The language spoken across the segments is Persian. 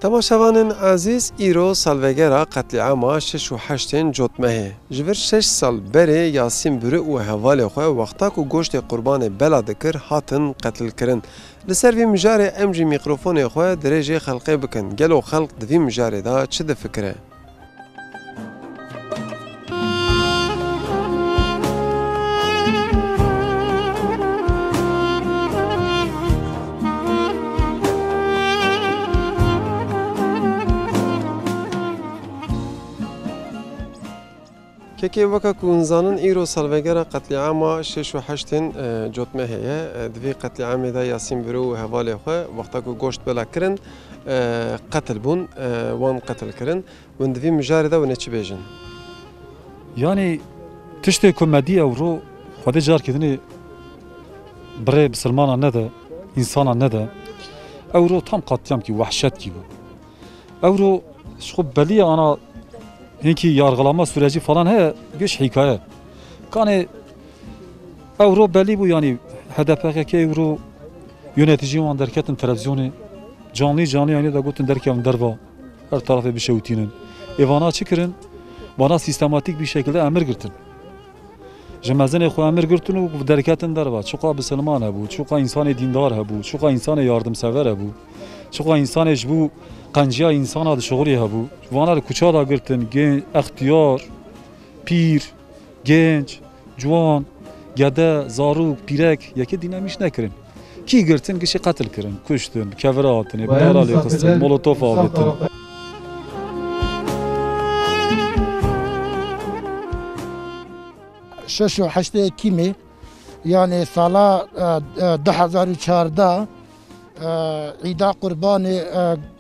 تماشاوان عزیز ایرو سالوگرا قتل عام 6 و 8 جوتمه جبر 6 سال بره یاسین بره و حواله خو وقتا کو گوشت قربان بلا دکر هاتن قتل کرن لسر وی مجاره امجی میکروفون خو درجه خلقه بکن گلو خلق دوی مجاره دا چه د فکره که وقت کنزانن ایرو سالوگرا قتل عام 6 و 8 جوتمه هیه دوی قتل عام دا یاسین برو حواله خو وقتا کو گوشت بلا کرن قتل بون وان قتل کرن و دوی مجاره دا و نچ بیجن yani tişte komedi euro xwedê carkedinê birê bisilmana ne de insana ne de euro tam qatiyam ki vehşet gibi euro şu beliye ana hinki yargılama süreci falan he geç hikaye kane euro belli bu yani HDP'ye euro yönetici olan derketin televizyonu canlı yani da gotun derken derva her tarafı bir şey utinin evana çıkırın bana sistematik bir şekilde emir girtin Cemazene xo emir girtin u derketin derva çoka bisilman bu çoka insan dindar bu çoka insan yardımsever bu çoka insan bu qanciya insana da şoğuri bu vanar kuça da girtin gen ihtiyar pir genç juan gede zaruk pirek yeke dinamiş nekirin ki girtin kişi katil kirin kuştun kevra atın beralı kıstın molotof avletin شش و هشت کیمی یعنی سال 2014 عيدا قربان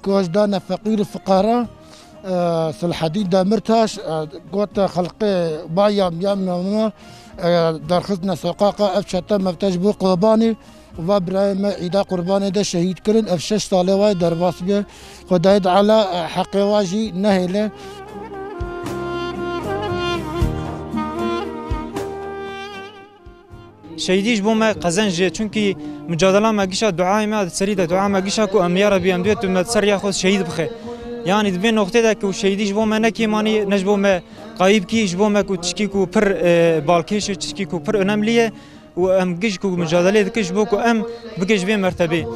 جوجدان فقير الفقراء صلاح الدين دمرتاش قوت خلقي بايام يام درخزنا سقاقة افشتا مفتجبو قرباني وابراهيم عيدا قرباني ده شهيد كرن افشش طالواي درباسبي خدايد على حقواجي نهيله شهیدیش بوم قزنج چونکی مجادله ما گیشه دعای ما سری دعا ما گیشه کو ام یا ربی ام دوت مت سر یا خود شهید بخه یعنی دبی نقطه ده که شهیدیش بوم نه کی مانی نجبوم قایب کیش بوم کو چکی کو پر بالکیش چکی کو پر önemliye و ام گیش کو مجادله دکش بو کو ام بگیش به مرتبه